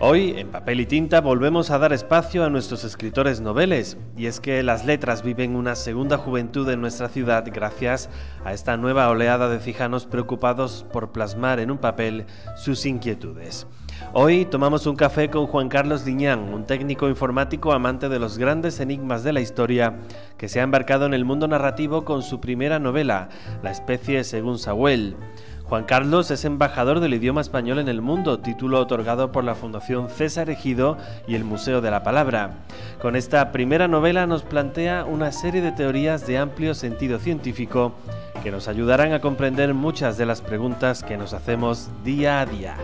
Hoy, en Papel y Tinta, volvemos a dar espacio a nuestros escritores noveles, y es que las letras viven una segunda juventud en nuestra ciudad gracias a esta nueva oleada de cijanos preocupados por plasmar en un papel sus inquietudes. Hoy tomamos un café con Juan Carlos Liñán, un técnico informático amante de los grandes enigmas de la historia, que se ha embarcado en el mundo narrativo con su primera novela, La especie según Sawell. Juan Carlos es embajador del idioma español en el mundo, título otorgado por la Fundación César Ejido y el Museo de la Palabra. Con esta primera novela nos plantea una serie de teorías de amplio sentido científico que nos ayudarán a comprender muchas de las preguntas que nos hacemos día a día.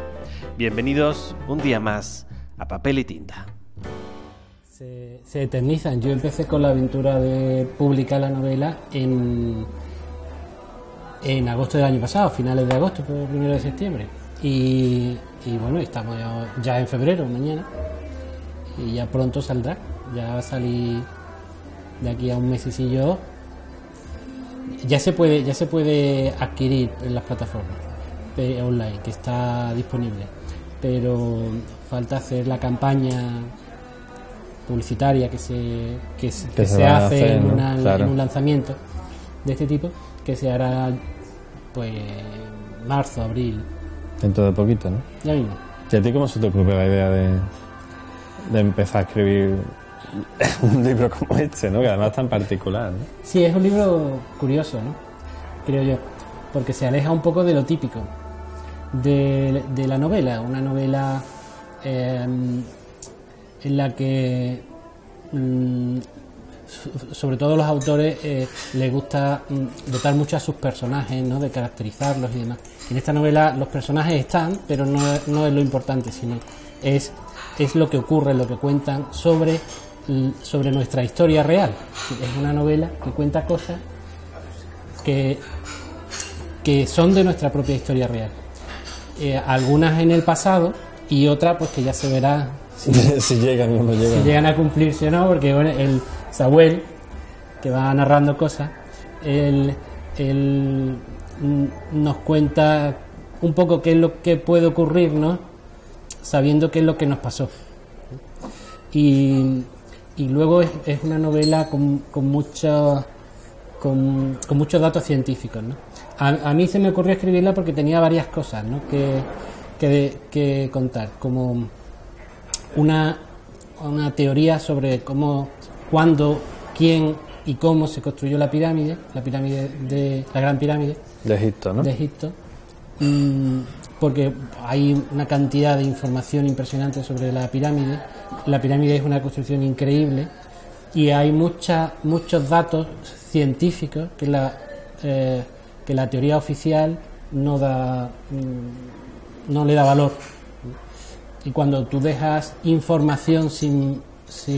Bienvenidos un día más a Papel y Tinta. Se eternizan. Yo empecé con la aventura de publicar la novela en agosto del año pasado, finales de agosto, primero de septiembre. Y bueno, estamos ya en febrero, mañana, y ya pronto saldrá. Ya va a salir de aquí a un mesecillo. Ya se puede adquirir en las plataformas online, que está disponible, pero falta hacer la campaña publicitaria que se hace en un lanzamiento de este tipo, que se hará pues marzo, abril. Dentro de poquito, ¿no? Ya mismo. ¿Y a ti cómo se te ocurre la idea de empezar a escribir un libro como este, ¿no? Que además es tan particular, ¿no? Sí, es un libro curioso, ¿no? Creo yo, porque se aleja un poco de lo típico de la novela. Una novela en la que sobre todo los autores les gusta dotar mucho a sus personajes, ¿no? De caracterizarlos y demás. En esta novela los personajes están, pero no es lo importante, sino es lo que ocurre, lo que cuentan sobre nuestra historia real. Es una novela que cuenta cosas que son de nuestra propia historia real. Algunas en el pasado y otras pues que ya se verá si llegan o no llegan. Si llegan a cumplirse o no, porque bueno, el Sawell, que va narrando cosas, él nos cuenta un poco qué es lo que puede ocurrirnos, sabiendo qué es lo que nos pasó. Y luego es una novela con muchos datos científicos, ¿no? A mí se me ocurrió escribirla porque tenía varias cosas, ¿no? que contar, como una teoría sobre cómo, cuándo, quién y cómo se construyó la gran pirámide de Egipto, ¿no? De Egipto, porque hay una cantidad de información impresionante sobre la pirámide. La pirámide es una construcción increíble y hay muchos datos científicos que la teoría oficial no le da valor. Y cuando tú dejas información sin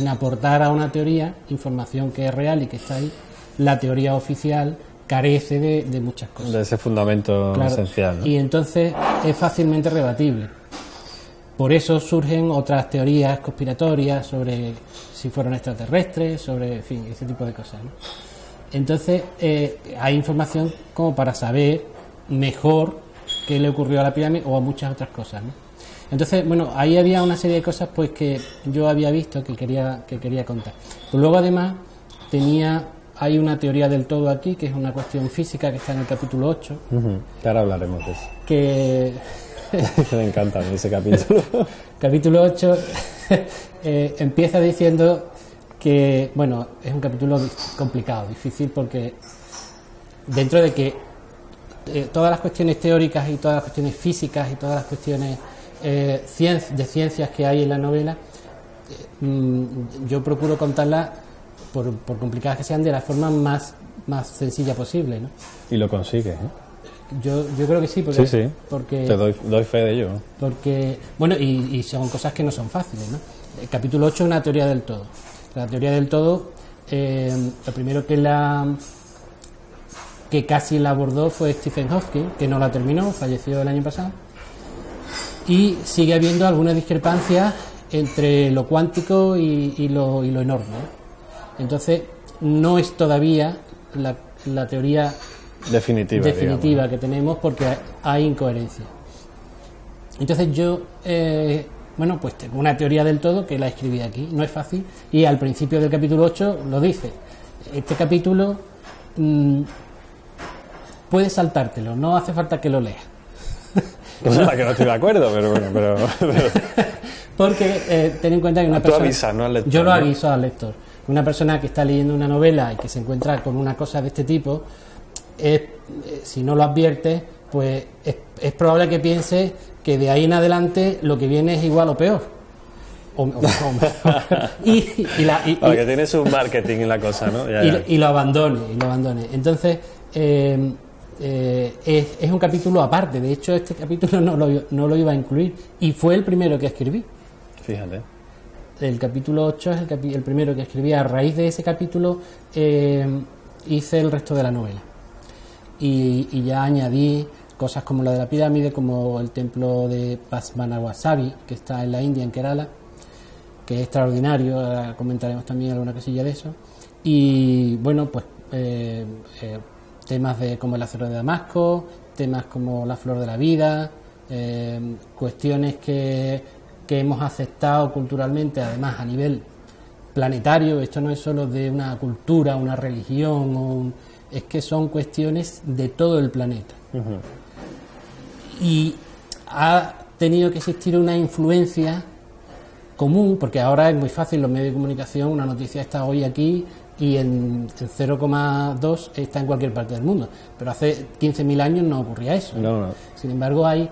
aportar a una teoría, información que es real y que está ahí, la teoría oficial carece de muchas cosas. De ese fundamento esencial, ¿no? Y entonces es fácilmente rebatible. Por eso surgen otras teorías conspiratorias sobre si fueron extraterrestres, sobre, en fin, ese tipo de cosas, ¿no? Entonces hay información como para saber mejor qué le ocurrió a la pirámide o a muchas otras cosas, ¿no? Entonces, bueno, ahí había una serie de cosas pues que yo había visto que quería contar. Pero luego además hay una teoría del todo aquí, que es una cuestión física que está en el capítulo 8. Que ahora hablaremos de eso. Que me encanta ese capítulo. Capítulo 8 empieza diciendo que, bueno, es un capítulo complicado, difícil, porque dentro de que todas las cuestiones teóricas y todas las cuestiones físicas y todas las cuestiones de ciencias que hay en la novela, yo procuro contarlas, por complicadas que sean, de la forma más sencilla posible, ¿no? Y lo consigues, ¿eh? Yo creo que sí, porque, sí. porque te doy fe de ello. Porque, bueno, y son cosas que no son fáciles, ¿no? El capítulo 8 es una teoría del todo. La teoría del todo, lo primero que casi la abordó fue Stephen Hawking, que no la terminó, falleció el año pasado. Y sigue habiendo algunas discrepancias entre lo cuántico y lo enorme, ¿no? Entonces, no es todavía la teoría definitiva que tenemos, porque hay incoherencia. Entonces yo Bueno, pues tengo una teoría del todo que la escribí aquí, no es fácil, y al principio del capítulo 8 lo dice. Este capítulo puedes saltártelo, no hace falta que lo leas. Pues nada, que no estoy de acuerdo, pero bueno, pero... Porque ten en cuenta que una Tú persona... avisas, ¿no? Al lector, yo lo ¿no? aviso al lector. Una persona que está leyendo una novela y que se encuentra con una cosa de este tipo, si no lo advierte, pues es probable que piense que de ahí en adelante lo que viene es igual o peor. Porque tiene su marketing en la cosa, ¿no? Y lo abandone. Entonces, es un capítulo aparte. De hecho, este capítulo no lo iba a incluir. Y fue el primero que escribí. Fíjate. El capítulo 8 es el primero que escribí. A raíz de ese capítulo hice el resto de la novela. Y ya añadí cosas como la de la pirámide, como el templo de Pasmanawasari, que está en la India, en Kerala, que es extraordinario. Ahora comentaremos también alguna cosilla de eso. Y bueno, pues temas como el acero de Damasco, temas como la flor de la vida, cuestiones que hemos aceptado culturalmente, además a nivel planetario. Esto no es solo de una cultura, una religión, es que son cuestiones de todo el planeta. Uh-huh. Y ha tenido que existir una influencia común, porque ahora es muy fácil, los medios de comunicación, una noticia está hoy aquí y en 0,2 está en cualquier parte del mundo, pero hace 15.000 años no ocurría eso. No. Sin embargo, hay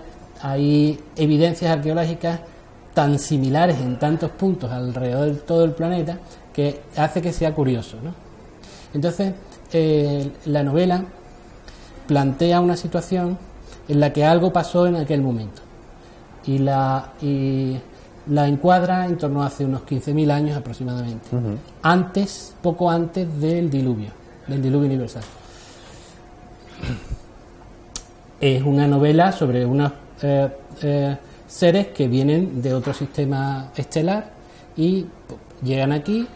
evidencias arqueológicas tan similares en tantos puntos alrededor de todo el planeta que hace que sea curioso, ¿no? Entonces, la novela plantea una situación en la que algo pasó en aquel momento y la encuadra en torno a hace unos 15.000 años aproximadamente, poco antes del diluvio universal. Es una novela sobre unos seres que vienen de otro sistema estelar y llegan aquí,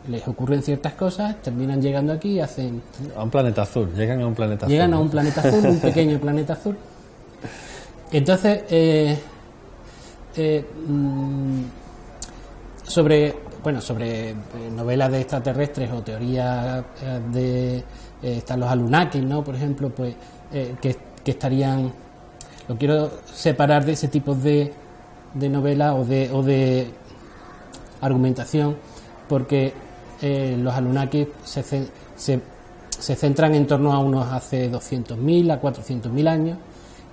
les ocurren ciertas cosas, terminan llegando aquí y hacen... A un planeta azul, llegan a un planeta azul. Llegan a un planeta azul, un pequeño planeta azul. Entonces, sobre novelas de extraterrestres o teorías están los Anunnakis, ¿no? Por ejemplo, pues que estarían... Lo quiero separar de ese tipo de novela o de argumentación, porque los Anunnakis se centran en torno a unos hace 200.000 a 400.000 años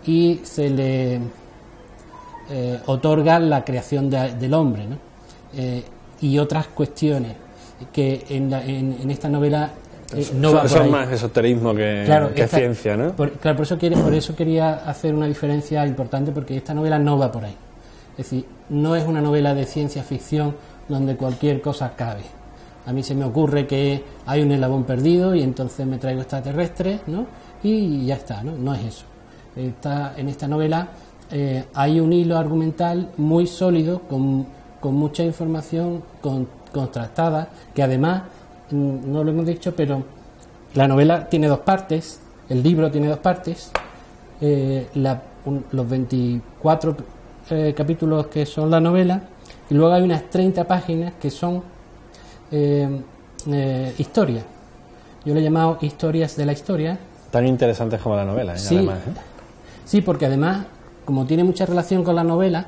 y se le otorga la creación del hombre, ¿no? Y otras cuestiones que en esta novela no va por eso ahí. Es más esoterismo que ciencia, ¿no? Por eso quería hacer una diferencia importante, porque esta novela no va por ahí. Es decir, no es una novela de ciencia ficción donde cualquier cosa cabe. A mí se me ocurre que hay un eslabón perdido y entonces me traigo extraterrestres, ¿no? Y ya está, ¿no? No es eso. En esta novela hay un hilo argumental muy sólido, con mucha información contrastada, que además, no lo hemos dicho, pero la novela tiene dos partes, el libro tiene dos partes, los 24 capítulos que son la novela, y luego hay unas 30 páginas que son historias. Yo le he llamado historias de la historia. Tan interesantes como la novela, sí, además. Sí, porque además, como tiene mucha relación con la novela,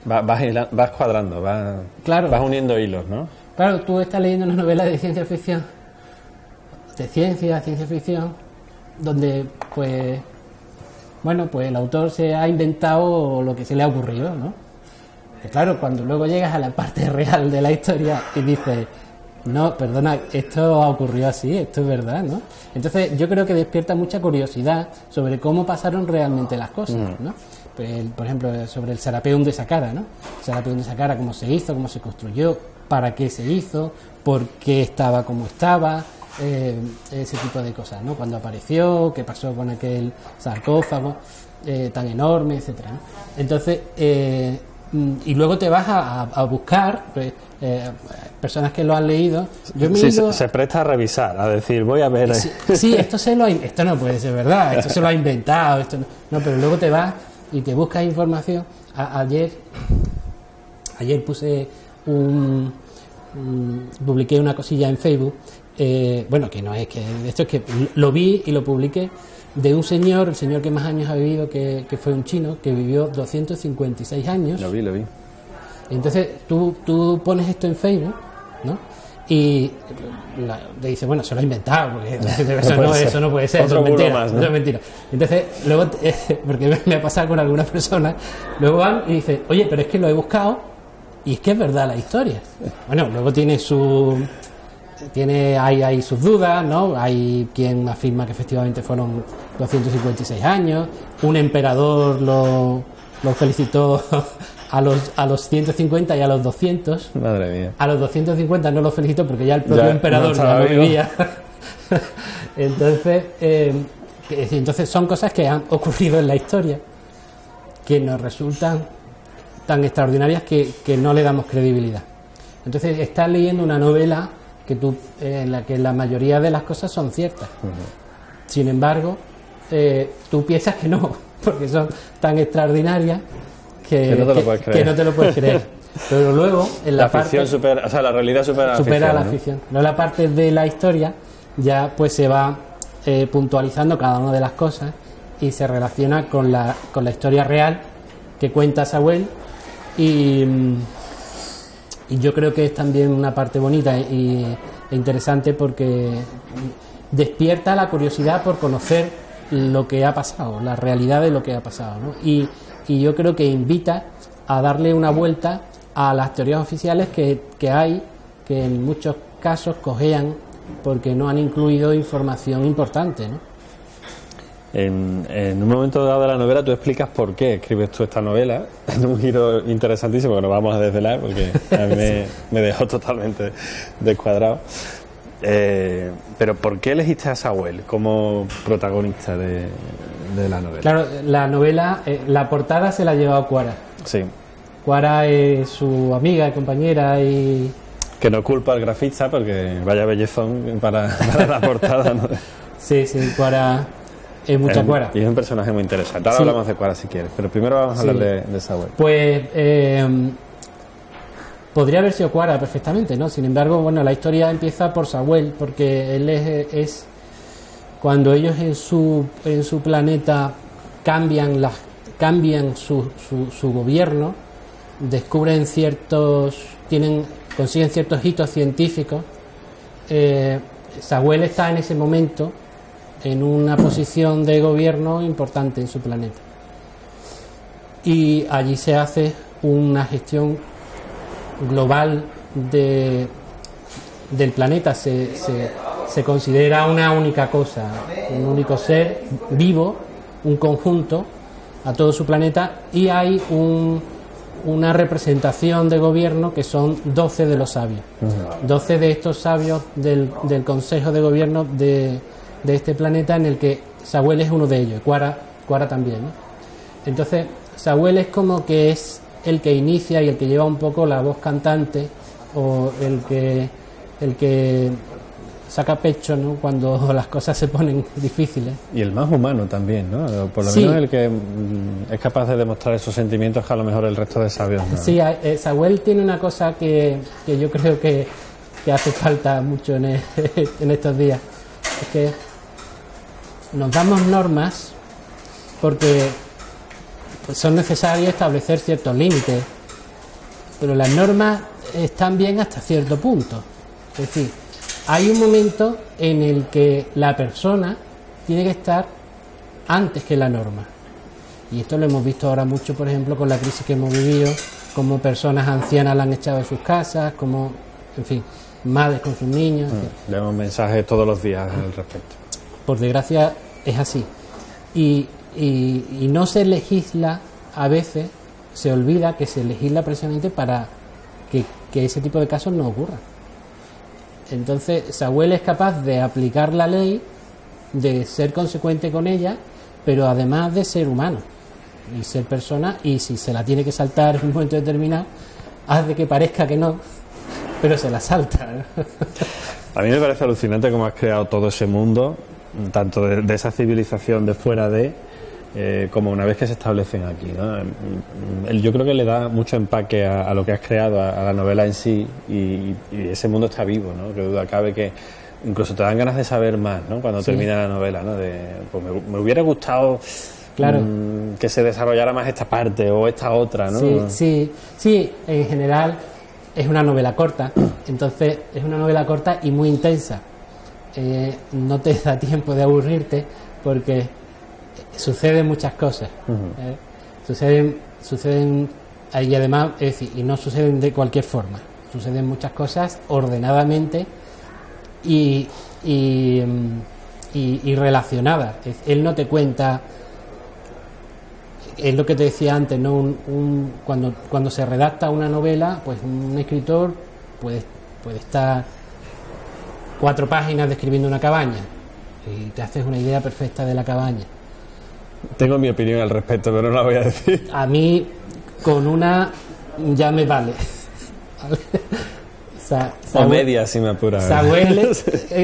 vas cuadrando, vas uniendo hilos, ¿no? Claro, tú estás leyendo una novela de ciencia ficción, ciencia ficción, donde pues el autor se ha inventado lo que se le ha ocurrido, ¿no? Y claro, cuando luego llegas a la parte real de la historia y dices, no, perdona, esto ha ocurrido así, esto es verdad, ¿no? Entonces yo creo que despierta mucha curiosidad sobre cómo pasaron realmente las cosas, ¿no? Pues, por ejemplo, sobre el Serapeum de Saqqara, ¿no? El Serapeum de Saqqara, cómo se hizo, cómo se construyó, para qué se hizo, por qué estaba como estaba, ese tipo de cosas, ¿no? Cuando apareció, qué pasó con aquel sarcófago tan enorme, etcétera, ¿no? Entonces, y luego te vas a buscar personas que lo han leído. Yo me se presta a revisar, a decir, voy a ver. Sí, esto no puede ser verdad, esto se lo ha inventado, esto no, pero luego te vas y te buscas información ayer puse publiqué una cosilla en Facebook, bueno, que no es que esto es que lo vi y lo publiqué, de un señor, el señor que más años ha vivido, que fue un chino, que vivió 256 años. Lo vi. Entonces tú pones esto en Facebook, ¿no? Y le dice, bueno, se lo ha inventado, porque eso no puede ser, eso es mentira, más, ¿no? Eso es mentira. Entonces, luego, porque me ha pasado con algunas personas, luego van y dicen, oye, pero es que lo he buscado y es que es verdad la historia. Bueno, luego hay sus dudas, ¿no? Hay quien afirma que efectivamente fueron 256 años, un emperador lo felicitó a los 150 y a los 200. Madre mía. A los 250 no lo felicitó porque ya el propio emperador ya no vivía. Entonces son cosas que han ocurrido en la historia que nos resultan tan extraordinarias que no le damos credibilidad. Entonces estás leyendo una novela en la que la mayoría de las cosas son ciertas. Sin embargo, tú piensas que no, porque son tan extraordinarias que no te lo puedes creer. Pero luego en la ficción supera, o sea, la realidad supera la ficción. ¿No? La parte de la historia ya pues se va puntualizando cada una de las cosas y se relaciona con la historia real que cuenta Sawell, y yo creo que es también una parte bonita e interesante porque despierta la curiosidad por conocer lo que ha pasado, la realidad de lo que ha pasado, ¿no? Y yo creo que invita a darle una vuelta a las teorías oficiales que hay, que en muchos casos cojean porque no han incluido información importante, ¿no? En un momento dado de la novela tú explicas por qué escribes tú esta novela, en un giro interesantísimo que no vamos a desvelar porque a mí me dejó totalmente descuadrado. Pero ¿por qué elegiste a Sawell como protagonista de la novela? Claro, la novela, la portada se la ha llevado Cuara. Sí. Cuara es su amiga, compañera y... Que no culpa al grafista porque vaya bellezón para la portada, ¿no? Sí, Cuara es mucha Cuara. Y es un personaje muy interesante. Ahora hablamos de Cuara si quieres, pero primero vamos a hablar de Sawell. Pues podría haber sido Cuara perfectamente, ¿no? Sin embargo, bueno, la historia empieza por Sawell, porque él es cuando ellos en su planeta cambian su gobierno, descubren consiguen ciertos hitos científicos. Sawell está en ese momento en una posición de gobierno importante en su planeta, y allí se hace una gestión global del planeta. Se considera una única cosa, un único ser vivo, un conjunto a todo su planeta, y hay una representación de gobierno que son 12 de los sabios. 12 de estos sabios del Consejo de Gobierno de este planeta, en el que Sawell es uno de ellos, Cuara también, ¿no? Entonces Sawell es como que es el que inicia y el que lleva un poco la voz cantante, o el que saca pecho, ¿no?, cuando las cosas se ponen difíciles. Y el más humano también, ¿no? Por lo menos el que es capaz de demostrar esos sentimientos que a lo mejor el resto de sabios no. Sí, Sawell tiene una cosa que yo creo que hace falta mucho en estos días. Es que nos damos normas porque son necesarios establecer ciertos límites, pero las normas están bien hasta cierto punto. Es decir, hay un momento en el que la persona tiene que estar antes que la norma, y esto lo hemos visto ahora mucho, por ejemplo, con la crisis que hemos vivido, como personas ancianas la han echado de sus casas, como, en fin, madres con sus niños. Leemos mensajes todos los días al respecto. Por desgracia es así, y no se legisla, a veces se olvida que se legisla precisamente para que ese tipo de casos no ocurran. Entonces Sawell es capaz de aplicar la ley, de ser consecuente con ella, pero además de ser humano y ser persona, y si se la tiene que saltar en un momento determinado, hace que parezca que no, pero se la salta, ¿no? A mí me parece alucinante cómo has creado todo ese mundo, tanto de esa civilización de fuera de, como una vez que se establecen aquí, ¿no? Yo creo que le da mucho empaque a lo que has creado, a la novela en sí, y ese mundo está vivo, ¿no? Que duda cabe que incluso te dan ganas de saber más, ¿no? Cuando termina la novela, ¿no? Pues me hubiera gustado, claro, que se desarrollara más esta parte o esta otra, ¿no? Sí, en general es una novela corta, entonces es una novela corta y muy intensa. No te da tiempo de aburrirte porque suceden muchas cosas. Suceden y además, es decir, y no suceden de cualquier forma. Suceden muchas cosas ordenadamente y relacionadas. Él no te cuenta, es lo que te decía antes, ¿no? Cuando se redacta una novela, pues un escritor puede estar 4 páginas describiendo una cabaña y te haces una idea perfecta de la cabaña. Tengo mi opinión al respecto, pero no la voy a decir. A mí con una ya me vale. O media, si me apura. Samuel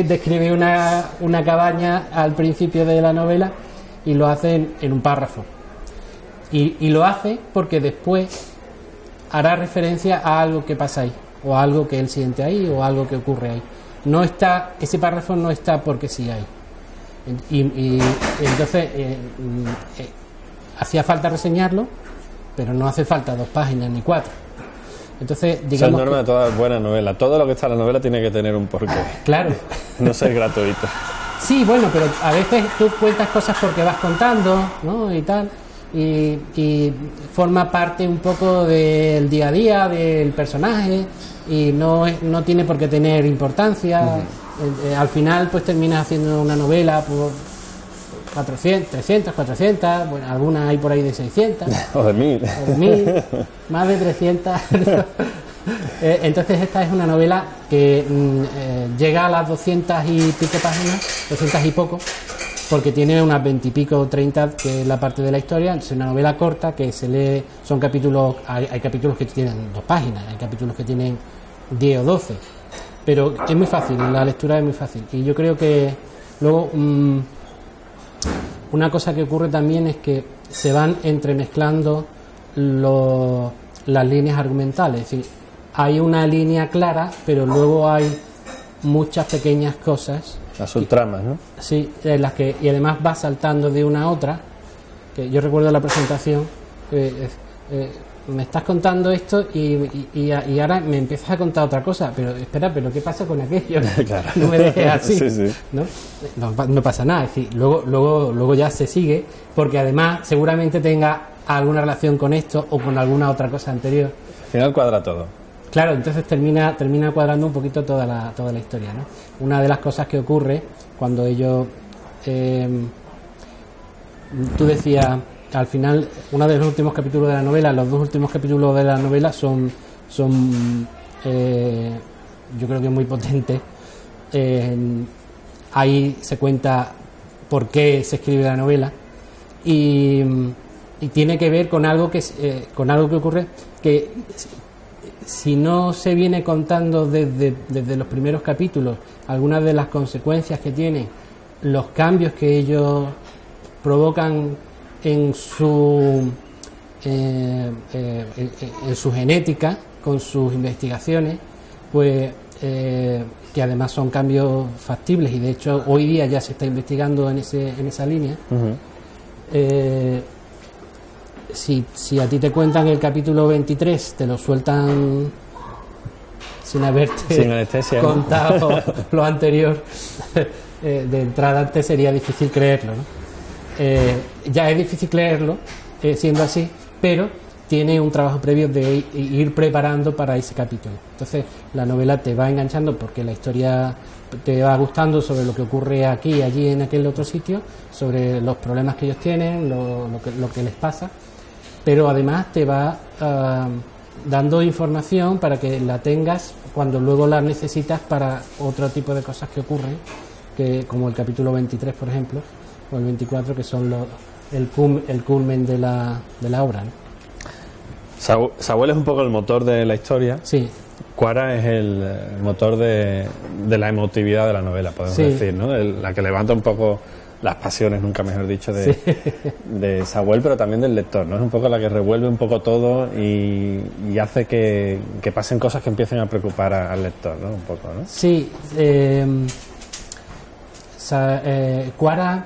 describe una cabaña al principio de la novela y lo hace en un párrafo. Y lo hace porque después hará referencia a algo que pasa ahí, o a algo que él siente ahí, o algo que ocurre ahí. Ese párrafo no está porque sí hay. Y entonces hacía falta reseñarlo, pero no hace falta 2 páginas ni 4. Entonces, digamos, esa es norma de toda buena novela. Todo lo que está en la novela tiene que tener un porqué. Claro. No ser gratuito. Sí, bueno, pero a veces tú cuentas cosas porque vas contando, ¿no? Y tal. Y forma parte un poco del día a día del personaje y no tiene por qué tener importancia. Al final pues terminas haciendo una novela por 300, 400, bueno, algunas hay por ahí de 600 o de 1000, más de 300. Entonces esta es una novela que llega a las 200 y pico páginas, 200 y poco, porque tiene unas 20 y pico, 30, que es la parte de la historia. Es una novela corta que se lee, son capítulos, hay capítulos que tienen 2 páginas, hay capítulos que tienen 10 o 12, pero es muy fácil, la lectura es muy fácil. Y yo creo que luego una cosa que ocurre también es que se van entremezclando las líneas argumentales, es decir, hay una línea clara, pero luego hay muchas pequeñas cosas, las subtramas, ¿no? Sí, en las que, y además va saltando de una a otra. Que yo recuerdo la presentación, me estás contando esto y ahora me empiezas a contar otra cosa, pero espera, pero ¿qué pasa con aquello? Claro. No me dejes así. Sí. No pasa nada, es decir, luego ya se sigue, porque además seguramente tenga alguna relación con esto o con alguna otra cosa anterior. Al final cuadra todo. Claro, entonces termina cuadrando un poquito toda la historia, ¿no? Una de las cosas que ocurre cuando ellos, tú decías, al final, uno de los últimos capítulos de la novela, los 2 últimos capítulos de la novela son yo creo que muy potentes. Ahí se cuenta por qué se escribe la novela y tiene que ver con algo que ocurre que si no se viene contando desde los primeros capítulos algunas de las consecuencias que tienen los cambios que ellos provocan en su genética con sus investigaciones, pues que además son cambios factibles y de hecho hoy día ya se está investigando en esa línea. Si a ti te cuentan el capítulo 23, te lo sueltan sin haberte contado lo anterior, de entrada te sería difícil creerlo, ¿no? Ya es difícil creerlo siendo así, pero tiene un trabajo previo de ir preparando para ese capítulo. Entonces la novela te va enganchando porque la historia te va gustando sobre lo que ocurre aquí, allí, en aquel otro sitio, sobre los problemas que ellos tienen, lo que les pasa, pero además te va dando información para que la tengas cuando luego la necesitas para otro tipo de cosas que ocurren, como el capítulo 23, por ejemplo, o el 24, que son el culmen de la obra, ¿no? Samuel es un poco el motor de la historia. Sí. Cuara es el motor de la emotividad de la novela, podemos decir, ¿no? La que levanta un poco las pasiones, nunca mejor dicho, de Samuel, pero también del lector, ¿no? Es un poco la que revuelve un poco todo y hace que pasen cosas que empiecen a preocupar al lector, ¿no? Un poco, ¿no? Sí, Cuara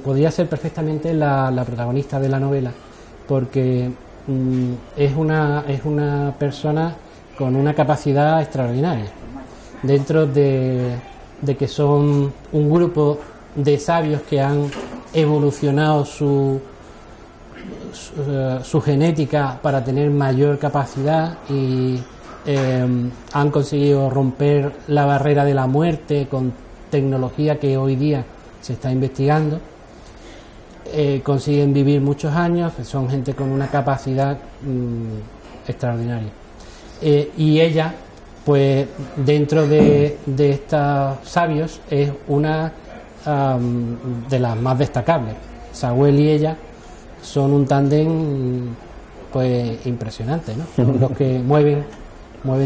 podría ser perfectamente la protagonista de la novela, porque es una persona con una capacidad extraordinaria. Dentro de que son un grupo de sabios que han evolucionado su genética para tener mayor capacidad y han conseguido romper la barrera de la muerte con tecnología que hoy día se está investigando, consiguen vivir muchos años, son gente con una capacidad extraordinaria. Y ella, pues dentro de estos sabios, es una de las más destacables. Samuel y ella son un tándem pues impresionante, ¿no? Son los que mueven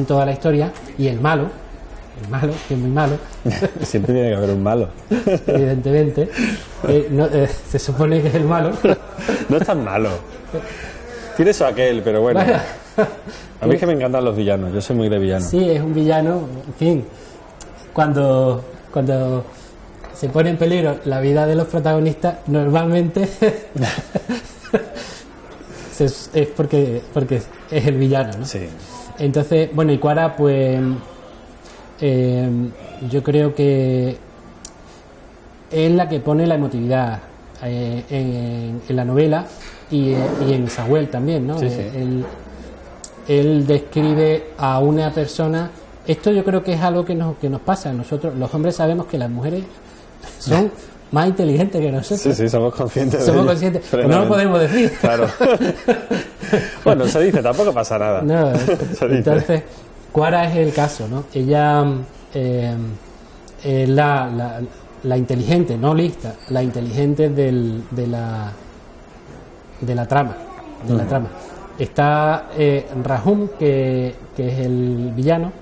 toda la historia, y el malo, que es muy malo. Siempre tiene que haber un malo. Evidentemente. Se supone que es el malo. No es tan malo. Tiene eso aquel, pero bueno. A mí es que me encantan los villanos, yo soy muy de villano. Sí, es un villano, en fin. Cuando se pone en peligro la vida de los protagonistas, normalmente es porque es el villano, ¿no? Sí. Entonces, bueno, y Cuara, pues yo creo que es la que pone la emotividad en la novela y en Samuel también, ¿no? Sí, sí. Él describe a una persona. Esto yo creo que es algo que nos pasa. Nosotros, los hombres, sabemos que las mujeres son más inteligentes que nosotros. Sí, somos conscientes de Somos ello. conscientes, pero no lo podemos decir. Claro. Bueno, se dice, tampoco pasa nada. No, entonces, Cuara es el caso, ¿no? Ella es la inteligente, no lista, la inteligente de la trama. Está Rahum, que es el villano,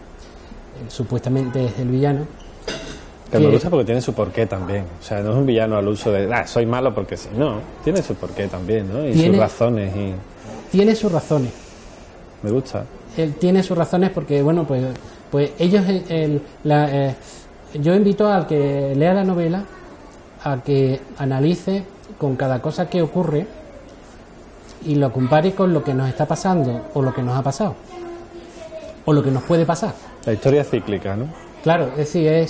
supuestamente es el villano. Que me gusta porque tiene su porqué también. O sea, no es un villano al uso de, soy malo porque sí. No, tiene su porqué también, ¿no? Y sus razones. Tiene sus razones. Me gusta. Él tiene sus razones porque, bueno, pues ellos... yo invito al que lea la novela a que analice con cada cosa que ocurre y lo compare con lo que nos está pasando o lo que nos ha pasado o lo que nos puede pasar. La historia es cíclica, ¿no? Claro, es decir,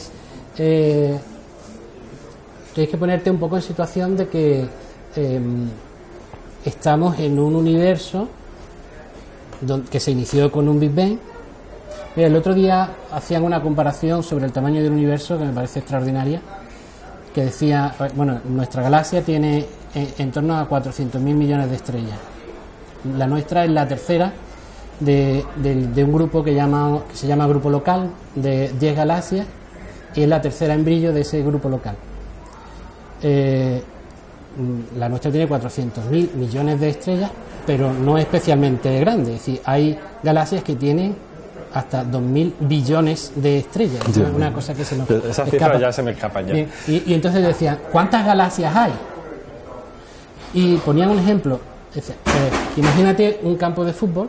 tienes que ponerte un poco en situación de que estamos en un universo que se inició con un Big Bang. Mira, el otro día hacían una comparación sobre el tamaño del universo que me parece extraordinaria, que decía, bueno, nuestra galaxia tiene en torno a 400.000 millones de estrellas. La nuestra es la tercera de un grupo que se llama Grupo Local, de 10 galaxias, y es la tercera en brillo de ese grupo local. La nuestra tiene 400.000 millones de estrellas, pero no es especialmente grande. Es decir, hay galaxias que tienen hasta 2.000 billones de estrellas. Es una cosa que se nos escapa. Esas cifras ya se me escapan ya. Bien, y entonces decían, ¿cuántas galaxias hay? Y ponían un ejemplo. Decía, imagínate un campo de fútbol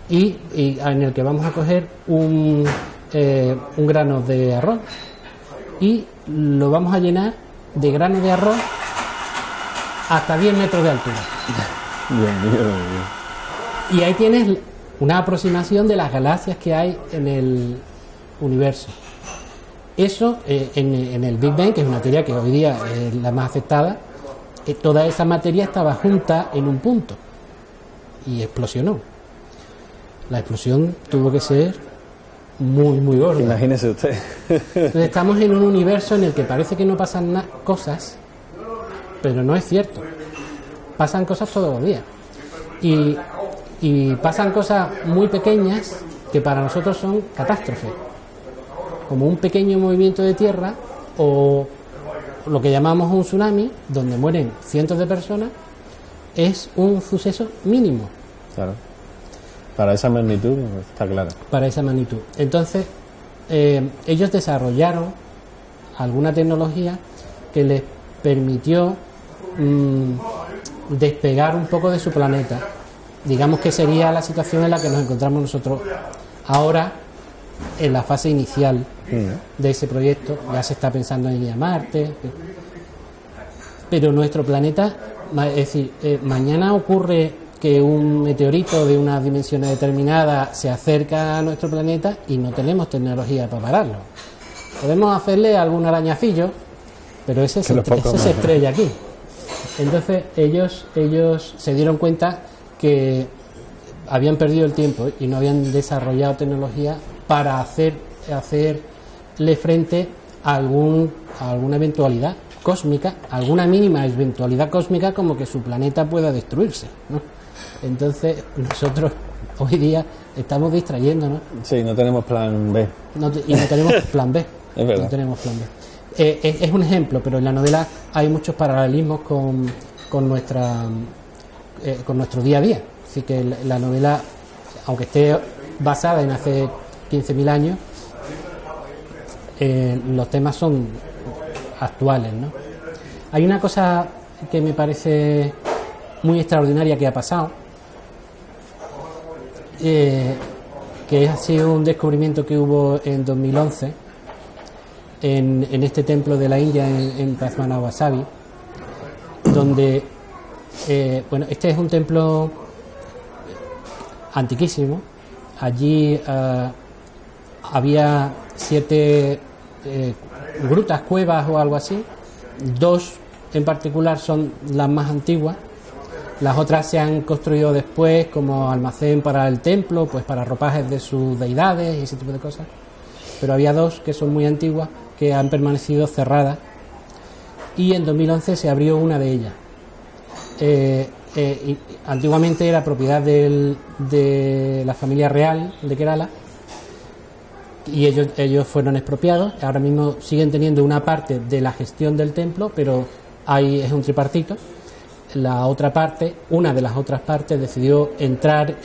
y en el que vamos a coger un grano de arroz y lo vamos a llenar de grano de arroz hasta 10 metros de altura. Dios mío. Y ahí tienes una aproximación de las galaxias que hay en el universo. Eso en el Big Bang, que es una teoría que hoy día es la más aceptada, toda esa materia estaba junta en un punto y explosionó. La explosión tuvo que ser muy, muy gorda. Imagínese usted. Entonces estamos en un universo en el que parece que no pasan cosas, pero no es cierto. Pasan cosas todos los días. Y pasan cosas muy pequeñas que para nosotros son catástrofes. Como un pequeño movimiento de tierra o lo que llamamos un tsunami, donde mueren cientos de personas, es un suceso mínimo. Claro. Para esa magnitud, está claro. Para esa magnitud. Entonces, ellos desarrollaron alguna tecnología que les permitió despegar un poco de su planeta. Digamos que sería la situación en la que nos encontramos nosotros ahora, en la fase inicial de ese proyecto. Ya se está pensando en ir a Marte, pero nuestro planeta, es decir, mañana ocurre que un meteorito de unas dimensiones determinadas se acerca a nuestro planeta y no tenemos tecnología para pararlo. Podemos hacerle algún arañacillo, pero ese se estrella aquí. Entonces ellos se dieron cuenta que habían perdido el tiempo y no habían desarrollado tecnología para hacerle frente a alguna eventualidad cósmica, alguna mínima eventualidad cósmica, como que su planeta pueda destruirse, ¿no? Entonces nosotros hoy día estamos distrayéndonos. Sí, no tenemos plan B. Y no tenemos plan B. Es verdad. No tenemos plan B. Es un ejemplo, pero en la novela hay muchos paralelismos con nuestro día a día. Así que la novela, aunque esté basada en hace 15.000 años, los temas son actuales, ¿no? Hay una cosa que me parece muy extraordinaria que ha pasado, que ha sido un descubrimiento que hubo en 2011 en este templo de la India, en Padmanabhasavi, donde este es un templo antiquísimo. Allí había 7 grutas, cuevas o algo así. 2 en particular son las más antiguas. Las otras se han construido después como almacén para el templo, pues para ropajes de sus deidades y ese tipo de cosas. Pero había 2 que son muy antiguas, que han permanecido cerradas, y en 2011 se abrió una de ellas. Antiguamente era propiedad de la familia real de Kerala, y ellos fueron expropiados. Ahora mismo siguen teniendo una parte de la gestión del templo, pero es un tripartito. La otra parte, una de las otras partes, decidió entrar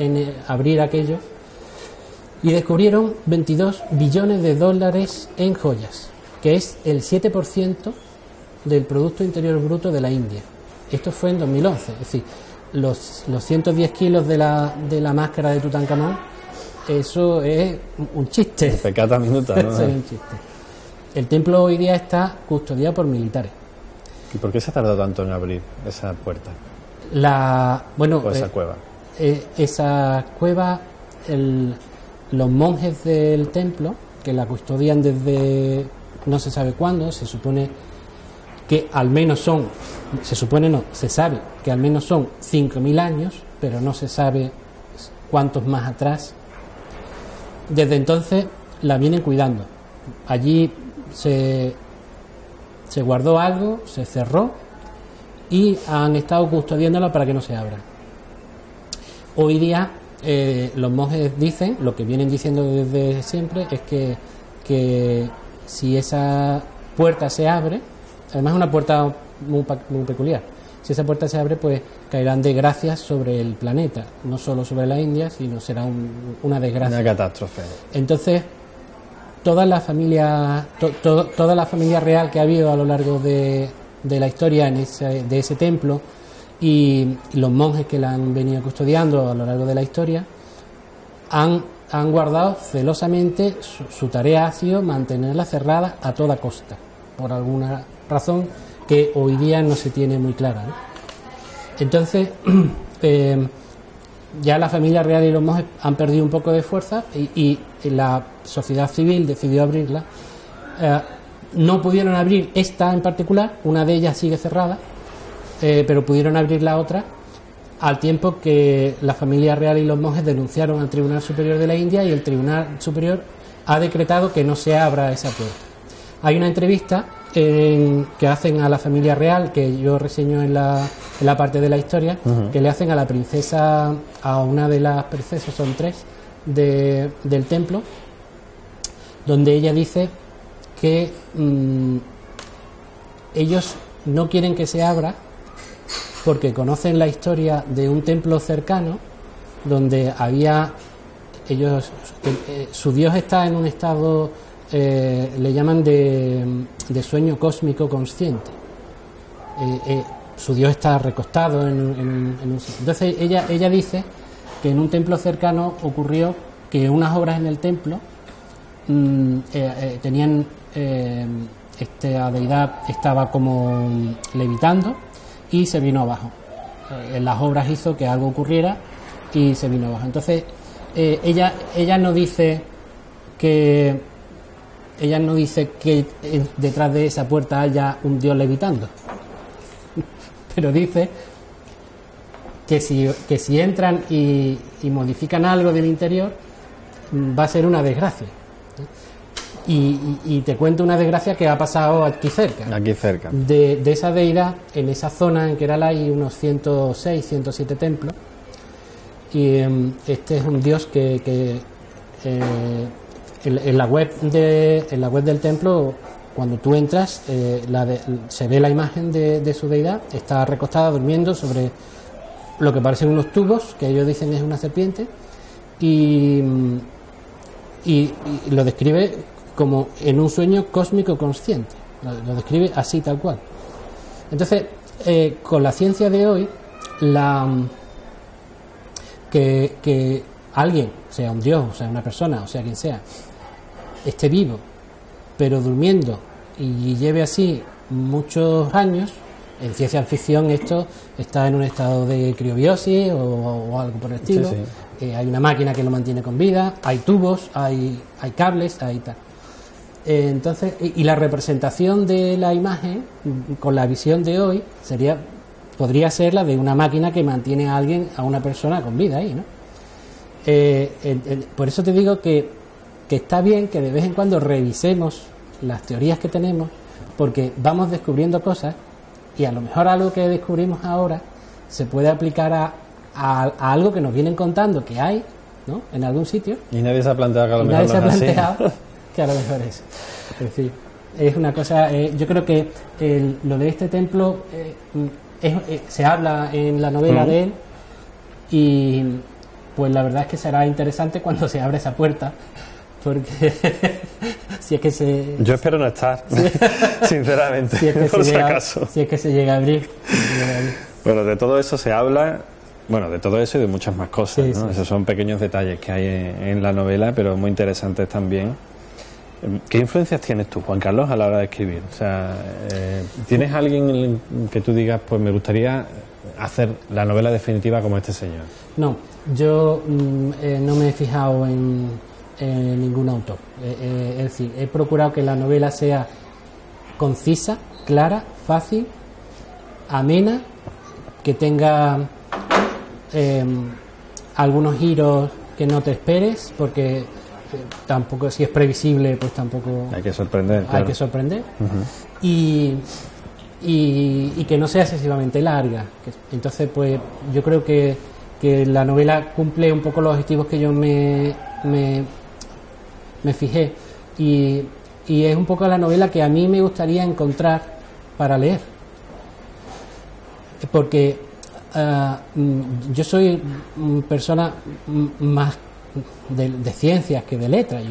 abrir aquello, y descubrieron 22 billones de dólares en joyas, que es el 7% del Producto Interior Bruto de la India. Esto fue en 2011, es decir, los 110 kilos de la máscara de Tutankamón, eso es un chiste. Pecata minuta, ¿no? Eso es un chiste. El templo hoy día está custodiado por militares. ¿Y por qué se ha tardado tanto en abrir esa puerta? O esa cueva. Esa cueva, los monjes del templo, que la custodian desde no se sabe cuándo, se supone que al menos se sabe que al menos son 5.000 años, pero no se sabe cuántos más atrás. Desde entonces la vienen cuidando. Allí se guardó algo, se cerró y han estado custodiándola para que no se abra. Hoy día los monjes dicen, lo que vienen diciendo desde siempre, es que si esa puerta se abre, además es una puerta muy peculiar, si esa puerta se abre, pues caerán desgracias sobre el planeta, no solo sobre la India, sino será una desgracia. Una catástrofe. Entonces, toda la familia real que ha habido a lo largo de la historia de ese templo, y los monjes que la han venido custodiando a lo largo de la historia, han guardado celosamente, su tarea ha sido mantenerla cerrada a toda costa, por alguna razón que hoy día no se tiene muy clara, ¿no? Entonces ya la familia real y los monjes han perdido un poco de fuerza, y la sociedad civil decidió abrirla. No pudieron abrir esta en particular, una de ellas sigue cerrada, pero pudieron abrir la otra, al tiempo que la familia real y los monjes denunciaron al Tribunal Superior de la India, y el Tribunal Superior ha decretado que no se abra esa puerta. Hay una entrevista que hacen a la familia real, que yo reseño en la parte de la historia, que le hacen a la princesa, a una de las princesas, son 3, del templo, donde ella dice que ellos no quieren que se abra porque conocen la historia de un templo cercano donde su dios está en un estado le llaman de sueño cósmico consciente. Su Dios está recostado en un sitio. Entonces ella dice que en un templo cercano ocurrió que unas obras en el templo tenían esta deidad estaba como levitando y se vino abajo. En las obras hizo que algo ocurriera y se vino abajo. Entonces ella no dice que detrás de esa puerta haya un Dios levitando, pero dice que si entran y modifican algo del interior va a ser una desgracia. Y te cuento una desgracia que ha pasado aquí cerca. De esa deidad, en esa zona en Kerala hay unos 106, 107 templos. Y este es un dios que en la web del templo, cuando tú entras, se ve la imagen de su deidad. Está recostada durmiendo sobre lo que parecen unos tubos, que ellos dicen es una serpiente, y lo describe como en un sueño cósmico consciente. Lo describe así, tal cual. Entonces, con la ciencia de hoy, que alguien, sea un dios, o sea una persona, o sea quien sea, esté vivo, pero durmiendo y lleve así muchos años, en ciencia ficción esto está en un estado de criobiosis o algo por el estilo. Sí, sí. Hay una máquina que lo mantiene con vida, hay tubos, hay cables, hay tal. Entonces, y la representación de la imagen con la visión de hoy podría ser la de una máquina que mantiene a una persona con vida ahí, ¿no? Por eso te digo que está bien que de vez en cuando revisemos las teorías que tenemos, porque vamos descubriendo cosas y a lo mejor algo que descubrimos ahora se puede aplicar a algo que nos vienen contando que hay, ¿no?, en algún sitio. Y nadie se ha planteado que a lo mejor no es así. Que a lo mejor es decir, es una cosa, yo creo que lo de este templo se habla en la novela de él, y pues la verdad es que será interesante cuando se abra esa puerta, porque si es que yo espero no estar, sinceramente, si es que por si acaso. Si es que se llega a abrir. Bueno, de todo eso se habla. Bueno, de todo eso y de muchas más cosas, ¿no? Esos son pequeños detalles que hay en la novela, pero muy interesantes también. ¿Qué influencias tienes tú, Juan Carlos, a la hora de escribir? O sea, ¿tienes alguien que tú digas, pues me gustaría hacer la novela definitiva como este señor? No, yo no me he fijado en ningún autor. Es decir, he procurado que la novela sea concisa, clara, fácil, amena, que tenga algunos giros que no te esperes, porque tampoco, si es previsible, pues tampoco hay que sorprender, claro. Hay que sorprender. Y que no sea excesivamente larga. Entonces, pues yo creo que la novela cumple un poco los objetivos que yo me fijé, y es un poco la novela que a mí me gustaría encontrar para leer, porque yo soy persona más de ciencias que de letras.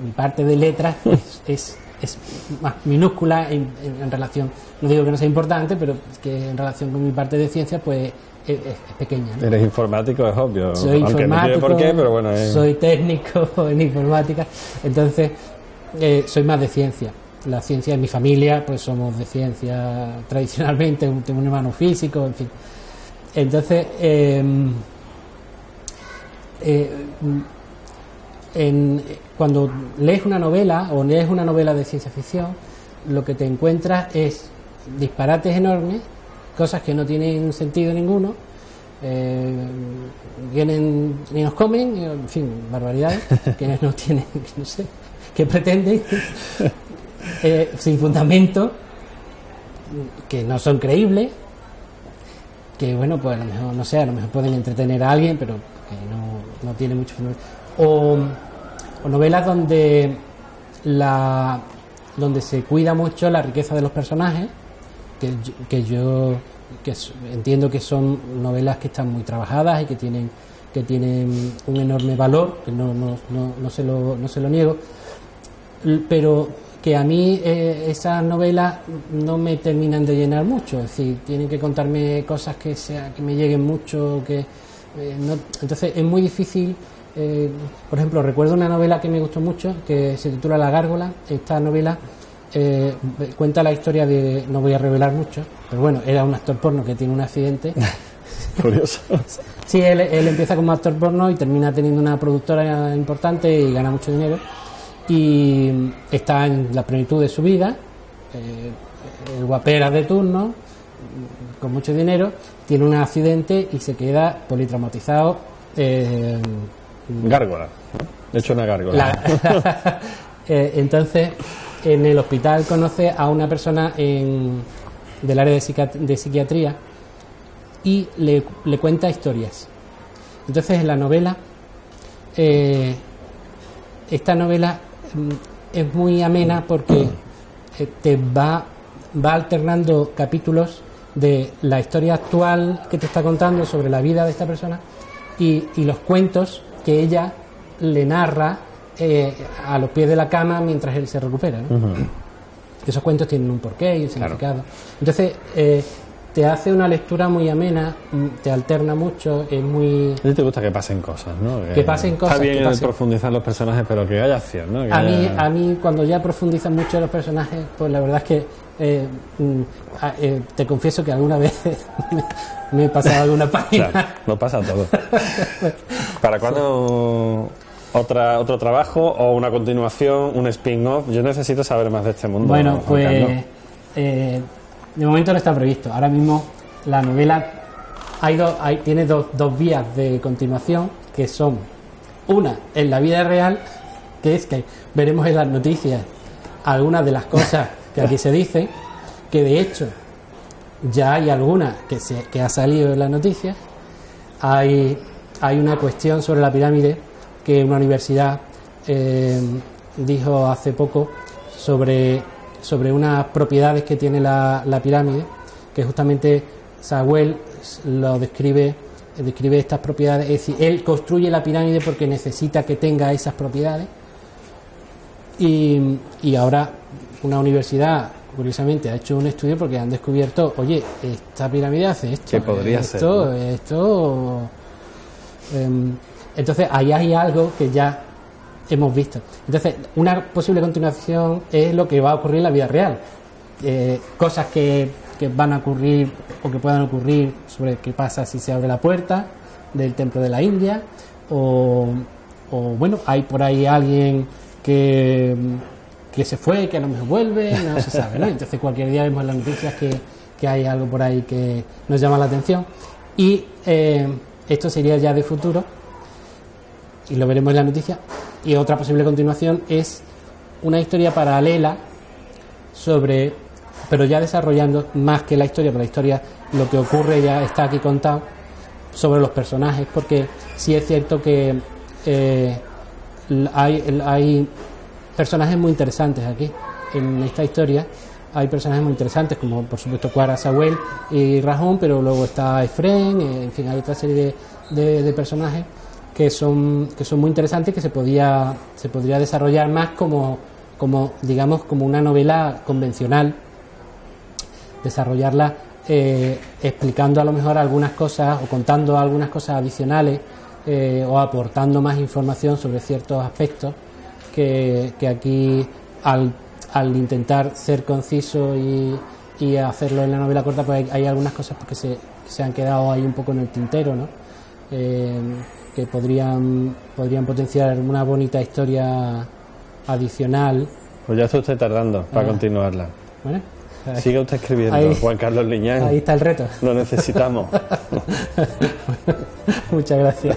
Mi parte de letras es más minúscula en relación, no digo que no sea importante, pero que en relación con mi parte de ciencias pues es pequeña, ¿no? Eres informático, es obvio, soy aunque no tiene por qué, pero bueno, soy técnico en informática, entonces soy más de ciencia. La ciencia en mi familia, pues somos de ciencia tradicionalmente, tengo un hermano físico, en fin. Entonces, cuando lees una novela o lees una novela de ciencia ficción, lo que te encuentras es disparates enormes, cosas que no tienen sentido ninguno, vienen y nos comen, en fin, barbaridades que no tienen, no sé, que pretenden, sin fundamento, que no son creíbles, que bueno, pues a lo mejor, no sé, a lo mejor pueden entretener a alguien, pero que no tiene mucho fundamento. O novelas donde se cuida mucho la riqueza de los personajes, que yo entiendo que son novelas que están muy trabajadas y que tienen un enorme valor, que no se lo niego, pero que a mí esas novelas no me terminan de llenar mucho, es decir, tienen que contarme cosas que me lleguen mucho, entonces es muy difícil. Por ejemplo, recuerdo una novela que me gustó mucho, que se titula La Gárgola. Esta novela cuenta la historia de, no voy a revelar mucho, pero bueno, era un actor porno que tiene un accidente. Curioso. Sí, él empieza como actor porno y termina teniendo una productora importante y gana mucho dinero. Y está en la plenitud de su vida, el guapera de turno, con mucho dinero, tiene un accidente y se queda politraumatizado. Gárgola, he hecho una gárgola. Entonces, en el hospital conoce a una persona del área de psiquiatría y le cuenta historias. Entonces, en la novela, esta novela es muy amena porque te va alternando capítulos de la historia actual que te está contando sobre la vida de esta persona y los cuentos que ella le narra a los pies de la cama mientras él se recupera, ¿no? Uh-huh. Esos cuentos tienen un porqué y un significado. Claro. Entonces te hace una lectura muy amena, te alterna mucho, es muy... A ti te gusta que pasen cosas, ¿no? Que pasen cosas. Está bien profundizar los personajes, pero que haya acción, ¿no? A mí cuando ya profundizan mucho los personajes, pues la verdad es que te confieso que alguna vez me he pasado alguna página. Claro, nos pasa todo. ¿Para cuándo otro trabajo o una continuación, un spin-off? Yo necesito saber más de este mundo. Bueno, pues de momento no está previsto. Ahora mismo la novela tiene dos vías de continuación, que son una en la vida real, que es que veremos en las noticias algunas de las cosas que aquí se dicen, que de hecho ya hay alguna que ha salido en las noticias. Hay una cuestión sobre la pirámide que una universidad dijo hace poco sobre unas propiedades que tiene la pirámide, que justamente Sawell lo describe estas propiedades, es decir, él construye la pirámide porque necesita que tenga esas propiedades y ahora una universidad curiosamente ha hecho un estudio porque han descubierto, oye, esta pirámide hace esto, que podría ser, ¿no? Entonces ahí hay algo que ya hemos visto. Entonces una posible continuación es lo que va a ocurrir en la vida real, cosas que van a ocurrir o que puedan ocurrir sobre qué pasa si se abre la puerta del templo de la India o bueno, hay por ahí alguien que se fue, que a lo mejor vuelve, no se sabe, ¿no? Entonces cualquier día vemos en las noticias que hay algo por ahí que nos llama la atención y esto sería ya de futuro y lo veremos en la noticia. Y otra posible continuación es una historia paralela pero ya desarrollando más que la historia, pero la historia, lo que ocurre ya está aquí contado sobre los personajes, porque sí es cierto que hay personajes muy interesantes aquí en esta historia. Hay personajes muy interesantes como por supuesto Quara, Sawell y Rahón, pero luego está Efren, en fin, hay otra serie de personajes que son muy interesantes, que se podría desarrollar más como digamos como una novela convencional, desarrollarla explicando a lo mejor algunas cosas o contando algunas cosas adicionales o aportando más información sobre ciertos aspectos que aquí al intentar ser conciso y hacerlo en la novela corta, pues hay algunas cosas que se han quedado ahí un poco en el tintero, ¿no? Que podrían potenciar una bonita historia adicional. Pues ya está usted tardando para continuarla. Bueno, siga usted escribiendo, ahí, Juan Carlos Liñán. Ahí está el reto. Lo necesitamos. Muchas gracias.